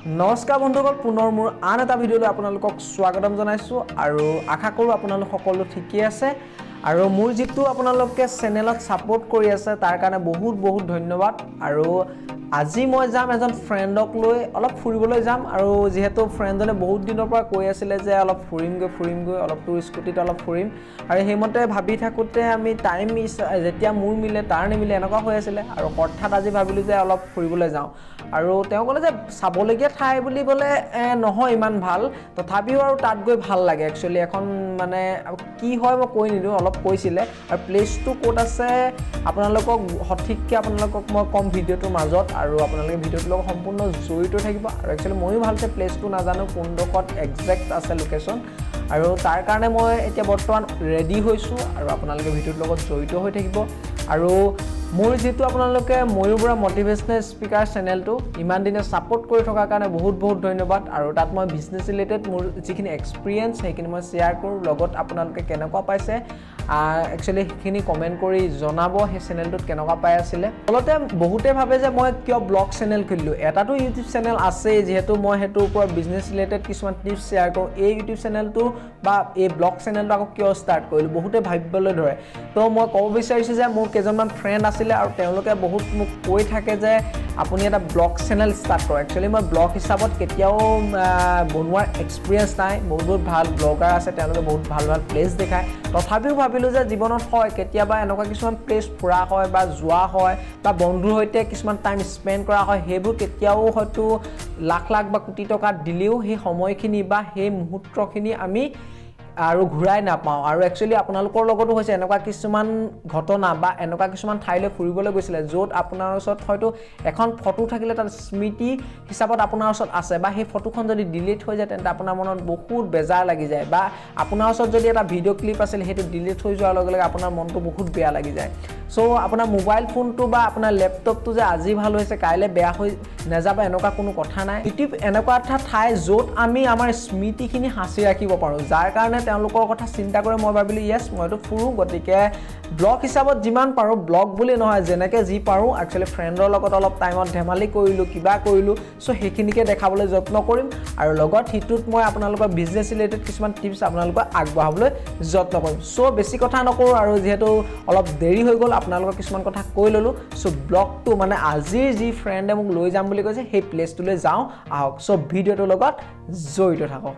নমস্কাৰ বন্ধুসকল পুনৰ মোৰ আন এটা ভিডিঅ'লৈ আপোনালোকক স্বাগতম জনাইছোঁ আৰু আশা কৰোঁ আপোনালোক সকলো ঠিকেই আছে আৰু মোৰ যিটো আপোনালোকে চেনেলত সাপোৰ্ট কৰি আছে তাৰ কাৰণে বহুত ধন্যবাদ আৰু আজি মই যাম এজন ফ্ৰেণ্ডক লৈ অলপ ফুৰিবলৈ যাম আৰু যেহেতু ফ্ৰেণ্ডজনে বহুত দিনৰ পৰা কৈ আছিল যে অলপ ফুৰিমগৈ অলপ টুৰ স্কুটিত অলপ ফুৰিম আৰু হেমতে ভাবি থাকোতে আমি টাইম যেতিয়া মোৰ মিলে তাৰ নিমিলে এনেকুৱা হৈ আছিল আৰু হঠাৎ আজি ভাবিলো যে অলপ ফুৰিবলৈ যাওঁ আৰু তেওঁ ক'লে যে চাবলগীয়া ঠাই বুলি বলে নহয় ইমান ভাল তথাপিও আৰু তাত গৈ ভাল লাগে একচুয়ালি এখন মানে কি হয় মই কৈ নিদিওঁ অলপ কৈছিলে আৰু প্লেসটো ক'ত আছে আপোনালোকক সঠিককৈ আপোনালোকক মই কম ভিডিঅ'টোৰ মাজত আৰু আপোনালোকে ভিডিঅ'টোৰ লগত সম্পূৰ্ণ জড়িত থাকিব আৰু একচুয়ালি ময়ো ভালকৈ প্লেসটো নাজানো কোনডোখৰত এক্সাক্ট আছে লোকেশ্যন আৰু তাৰ কাৰণে মই এতিয়া বৰ্তমান ৰেডি হৈছোঁ আৰু আপোনালোকে ভিডিঅ'টোৰ লগত জড়িত হৈ থাকিব আৰু মোৰ যেটো আপোনালোকে ময়ুবৰা মোটিভেশনাল স্পিকাৰ চেনেলটো ইমান দিনে সাপোৰ্ট কৰি থকাৰ কাৰণে বহুত ধন্যবাদ আৰু তাত মই বিজনেছ ৰিলেটেড মোৰ যিখিনি এক্সপেৰিয়েন্স সেইখিনি মই শেয়াৰ কৰোঁ লগত আপোনালোকে কেনেকুৱা পাইছে একচুয়ালি সেইখিনি কমেন্ট কৰি জনাব সেই চেনেলটোত কেনেকুৱা পাই আছিল ফলতে বহুতে ভাবে যে মই কিয় ব্লগ চেনেল খুলিলো এটাটো ইউটিউব চেনেল আছে যেহেতু মই হেতু ওপৰত বিজনেছ ৰিলেটেড কিছুমান টিপছ শেয়াৰ কৰোঁ এই ইউটিউব চেনেলটো বা এই ব্লগ চেনেলটো আকৌ কিয় ষ্টাৰ্ট কৰিলো বহুতে ভাবিবলৈ ধৰে তো মই ক'ব বিচাৰিছোঁ যে মোৰ কেইজনমান ফ্ৰেণ্ড আছে আৰু তেওঁলোকে বহুত মোক কৈ থাকে যে আপুনি এটা ব্লগ চেনেল ষ্টাৰ্ট কৰক একচুয়ালি মই ব্লগ হিচাপত কেতিয়াও বনোৱাৰ এক্সপেৰিয়েন্স নাই বহুত ভাল ব্লগাৰ আছে তেওঁলোকে বহুত ভাল প্লেস দেখায় তথাপিও ভাবিলো যে জীৱনত হয় কেতিয়াবা এনেকুৱা কিছুমান প্লেস ফুৰা হয় বা যোৱা হয় বা বন্ধুৰ সৈতে কিছুমান টাইম স্পেন্ড কৰা হয় হেবোৰ কেতিয়াও হয়তো লাখ বা কোটি টকা দিলেও সেই সময়খিনি বা সেই মুহূৰ্তখিনি আমি আৰু ঘূৰাই নাপাওঁ আৰু একচুয়ালি আপোনালোকৰ লগতো হৈছে এনেকুৱা কিছুমান ঘটনা বা এনেকুৱা কিছুমান ঠাইলৈ ফুৰিবলৈ গৈছিল য'ত আপোনাৰ ওচৰত হয়তো এখন ফটো থাকিলে তাত স্মৃতি হিচাপত আপোনাৰ ওচৰত আছে বা সেই ফটোখন যদি ডিলিট হৈ যায় তেন্তে আপোনাৰ মনত বহুত বেজাৰ লাগি যায় বা আপোনাৰ ওচৰত যদি এটা ভিডিঅ' ক্লিপ আছিল হেতু ডিলিট হৈ যোৱাৰ লগে লগে আপোনাৰ মনটো বহুত বেয়া লাগি যায় সো আপোনাৰ মোবাইল ফোনটো বা আপোনাৰ ল্যাপটপটো যে আজি ভাল হৈছে কাইলে বেয়া হৈ নাযাব এনেকুৱা কোনো কথা নাই ইউটিউব এনেকুৱা এটা ঠাই য'ত আমি আমাৰ স্মৃতিখিনি হাসি ৰাখিব পাৰোঁ যাৰ কাৰণে তেওঁলোকৰ কথা চিন্তা কৰি মই ভাবিলো ইয়েস মইতো ফুৰো গতিকে ব্লগ হিচাপত যিমান পাৰো ব্লগ বুলি নহয় যেনেকৈ যি পাৰো একচুয়ালি ফ্ৰেণ্ডৰ লগত অলপ টাইমত ধেমালি কৰিলো কিবা কৰিলো সো সেইখিনিকে দেখাবলৈ যত্ন কৰিম আৰু লগত হিতুত মই আপোনালোকৰ বিজনেছ ৰিলেটেড কিছুমান টিপছ আপোনালোকক আগবঢ়াবলৈ যত্ন কৰিম সো বেছি কথা নকৰো আৰু যেহেতু অলপ দেৰি হৈ গ'ল আপোনালোকৰ কিছুমান কথা কৈ ললো সো ব্লগটো মানে আজিৰ যি ফ্ৰেণ্ডে মোক লৈ যাম বুলি কৈছে সেই প্লেসটোলৈ যাওঁ আহক সো ভিডিঅ'টোৰ লগত জড়িত থাকক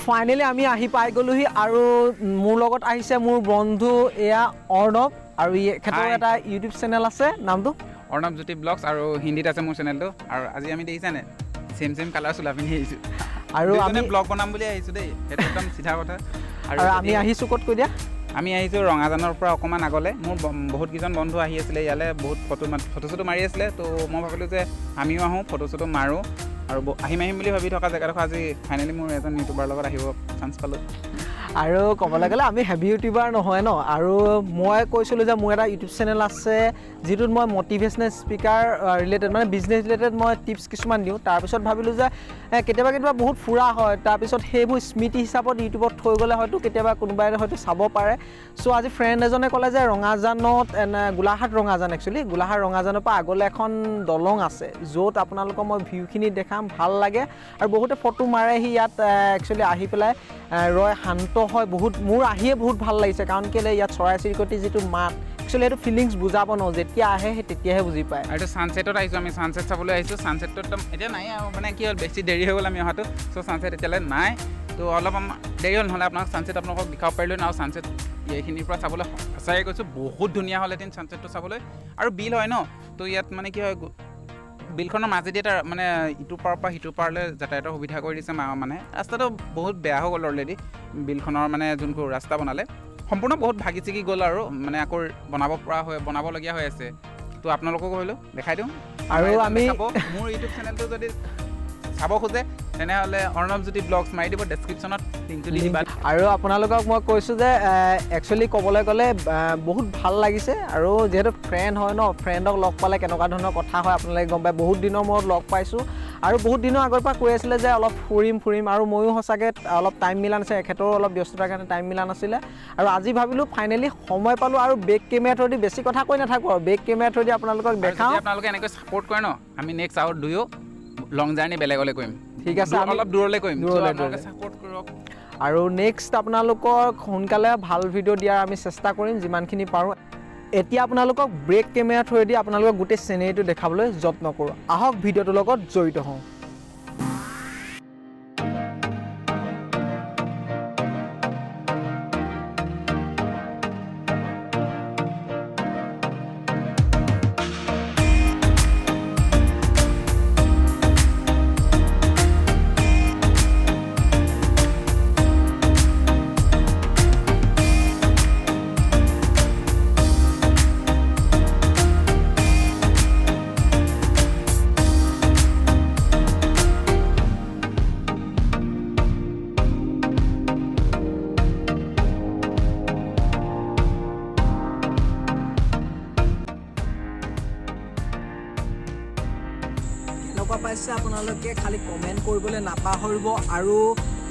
ফাইনালি আমি আহি পাই গলোহি আৰু মোৰ লগত আহিছে মোৰ বন্ধু এয়া অৰ্ণব আৰু এখেতৰ এটা ইউটিউব চেনেল আছে নামটো অৰ্ণব জyoti ব্লগছ আৰু হিন্দীত আছে মোৰ চেনেলটো আৰু আজি আমি দেখিছানে সেম কালাৰ চুলা পিন্ধি আহিছোঁ আৰু আমি ব্লগ বনাম বুলি আহিছোঁ দেই এটা একদম সিধা কথা আৰু আমি আহিছোঁ ক'ত কৈ দিয়া আমি আহিছোঁ ৰঙাজানৰ পৰা অকমান আগলে মোৰ বহুত কিজন বন্ধু আহি আছিল ইয়ালে বহুত ফটো মাৰি আছিল তো মই ভাবিলোঁ যে আমিও আহোঁ ফটো মাৰোঁ আৰু আহিম বুলি ভাবি থকা জেগাডোখৰ আজি ফাইনেলি মোৰ এজন ইউটিউবাৰ লগত আহিব চান্স পালোঁ আৰু ক'বলৈ গ'লে আমি হেভি ইউটিউবাৰ নহয় ন আৰু মই কৈছিলোঁ যে মোৰ এটা ইউটিউব চেনেল আছে যিটোত মই মটিভেশ্যনেল স্পীকাৰ ৰিলেটেড মানে বিজনেছ ৰিলেটেড মই টিপছ কিছুমান দিওঁ তাৰপিছত ভাবিলোঁ যে কেতিয়াবা বহুত ফুৰা হয় তাৰপিছত সেইবোৰ স্মৃতি হিচাপত ইউটিউবত থৈ গ'লে হয়তো কেতিয়াবা কোনোবাই হয়তো চাব পাৰে চ' আজি ফ্ৰেণ্ড এজনে ক'লে যে ৰঙাজানত গোলাঘাট ৰঙাজান একচুৱেলি গোলাঘাট ৰঙাজানৰ পৰা আগলৈ এখন দলং আছে য'ত আপোনালোকক মই ভিউখিনি দেখাম ভাল লাগে আৰু বহুতে ফটো মাৰেহি ইয়াত একচুৱেলি আহি পেলাই ৰয় শান্ত হয় বহুত মোৰ আহিয়ে বহুত ভাল লাগিছে কাৰণ কেলৈ ইয়াত চৰাই চিৰিকটিৰ যিটো মাত একচুৱেলি সেইটো ফিলিংছ বুজাব ন যেতিয়া আহে সেই তেতিয়াহে বুজি পায় আৰু এইটো ছানছেটত আহিছোঁ আমি ছানছেট চাবলৈ আহিছোঁ ছানছেটটো একদম এতিয়া নাই আৰু মানে কি হ'ল বেছি দেৰি হৈ গ'ল আমি অহাটো চ' ছানছেট এতিয়ালৈ নাই তো অলপ দেৰি হ'ল নহ'লে আপোনাক ছানছেট আপোনালোকক দেখাব পাৰিলোঁ আৰু ছানছেট এইখিনিৰ পৰা চাবলৈ সঁচাকৈ কৈছোঁ বহুত ধুনীয়া হ'ল এদিন ছানছেটটো চাবলৈ আৰু বিল হয় ন তো ইয়াত মানে কি হয় বিলখনৰ মাজেদি এটা মানে ইটোৰ পাৰৰ পৰা সিটোৰ পাৰলৈ যাতায়াতৰ সুবিধা কৰি দিছে মানে ৰাস্তাটো বহুত বেয়া হৈ গ'ল অলৰেডি বিলখনৰ মানে যোনটো ৰাস্তা বনালে সম্পূৰ্ণ বহুত ভাগি ছিগি গ'ল আৰু মানে আকৌ বনাবলগীয়া হৈ আছে তো আপোনালোককো কৈলোঁ দেখাই দিওঁ আৰু আমি মোৰ ইউটিউব চেনেলটো যদি চাব খোজে তেনেহ'লে অৰ্ণৱ জ্যোতি ব্লগছ মাৰি দিব ডেছক্ৰিপশ্যনত লিংকটো দি দিবা আৰু আপোনালোকক মই কৈছোঁ যে একচুৱেলি ক'বলৈ গ'লে বহুত ভাল লাগিছে আৰু যিহেতু ফ্ৰেণ্ড হয় ন ফ্ৰেণ্ডক লগ পালে কেনেকুৱা ধৰণৰ কথা হয় আপোনালোকে গম পায় বহুত দিনৰ মূৰত লগ পাইছোঁ আৰু বহুত দিনৰ আগৰ পৰা কৈ আছিলে যে অলপ ফুৰিম আৰু ময়ো সঁচাকৈ অলপ টাইম মিলা নাছিলে এখেতৰো অলপ ব্যস্ততাৰ কাৰণে টাইম মিলা নাছিলে আৰু আজি ভাবিলোঁ ফাইনেলি সময় পালোঁ আৰু বেক কেমেৰা থৈ দি বেছি কথা কৈ নাথাকোঁ আৰু বেক কেমেৰা থৈ দি আপোনালোকক দেখাওঁ আপোনালোকে এনেকৈ ছাপোৰ্ট কৰে ন আমি নেক্সট আৰু দুয়ো লং জাৰ্ণি বেলেগলৈ কৰিম ঠিক আছে অলপ দূৰলৈ কৰিম আপোনালোকে ছাপোৰ্ট কৰক আৰু নেক্সট আপোনালোকক সোনকালে ভাল ভিডিঅ' দিয়াৰ আমি চেষ্টা কৰিম যিমানখিনি পাৰোঁ এতিয়া আপোনালোকক ব্ৰেক কেমেৰা থৈ দি আপোনালোকক গোটেই চিনেৰীটো দেখাবলৈ যত্ন কৰোঁ আহক ভিডিঅ'টোৰ লগত জড়িত হওঁ কেনেকুৱা পাইছে আপোনালোকে খালি কমেণ্ট কৰিবলৈ নাপাহৰিব আৰু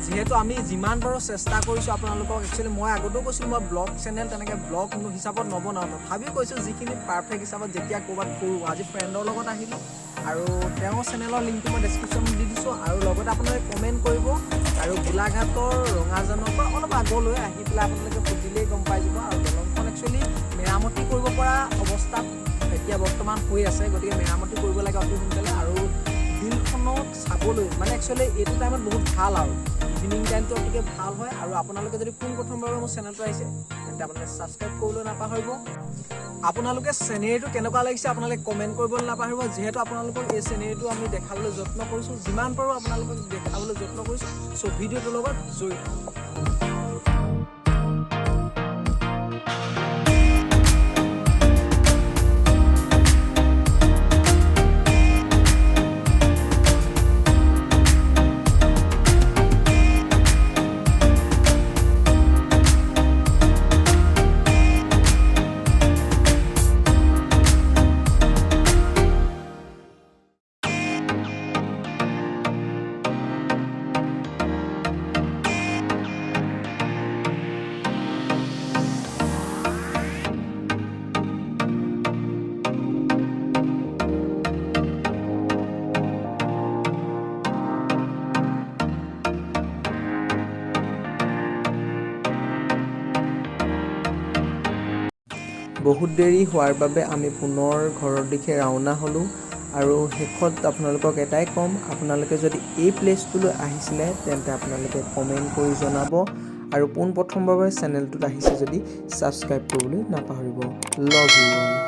যিহেতু আমি যিমান পাৰোঁ চেষ্টা কৰিছোঁ আপোনালোকক একচুৱেলি মই আগতেও কৈছিলোঁ মই ব্লগ চেনেল তেনেকৈ ব্লগ হিচাপত নবনাওঁ তথাপিও কৈছোঁ যিখিনি পাৰফেক্ট হিচাপত যেতিয়া ক'ৰবাত ফুৰোঁ আজি ফ্ৰেণ্ডৰ লগত আহিলোঁ আৰু তেওঁৰ চেনেলৰ লিংকটো মই ডেছক্ৰিপশ্যনত দি দিছোঁ আৰু লগতে আপোনালোকে কমেণ্ট কৰিব আৰু গোলাঘাটৰ ৰঙাজানৰ পৰা অলপ আগলৈ আহি পেলাই আপোনালোকে সুধিলেই গম পাই যাব আৰু দলংখন একচুৱেলি মেৰামতি কৰিব পৰা অৱস্থাত এতিয়া বৰ্তমান হৈ আছে গতিকে মেৰামতি কৰিব লাগে অতি সোনকালে আৰু বিলখনত চাবলৈ মানে একচুৱেলি এইটো টাইমত বহুত ভাল আৰু ইভিনিং টাইমটো অতিকে ভাল হয় আৰু আপোনালোকে যদি পোনপ্ৰথমবাৰৰ মোৰ চেনেলটো আহিছে তেন্তে আপোনালোকে ছাবস্ক্ৰাইব কৰিবলৈ নাপাহৰিব আপোনালোকে চিনেৰীটো কেনেকুৱা লাগিছে আপোনালোকে কমেণ্ট কৰিবলৈ নাপাহৰিব যিহেতু আপোনালোকক এই চিনেৰীটো আমি দেখাবলৈ যত্ন কৰিছোঁ যিমান পাৰোঁ আপোনালোকক দেখাবলৈ যত্ন কৰিছোঁ চ' ভিডিঅ'টোৰ লগত জড়িত বহুত দেৰি হোৱাৰ বাবে আমি পুনৰ ঘৰৰ দিশে ৰাওনা হ'লোঁ আৰু শেষত আপোনালোকক এটাই ক'ম আপোনালোকে যদি এই প্লেচটোলৈ আহিছিলে তেন্তে আপোনালোকে কমেণ্ট কৰি জনাব আৰু পোনপ্ৰথমবাৰৰ চেনেলটোত আহিছে যদি ছাবস্ক্ৰাইব কৰিবলৈ নাপাহৰিব লাভ ইউ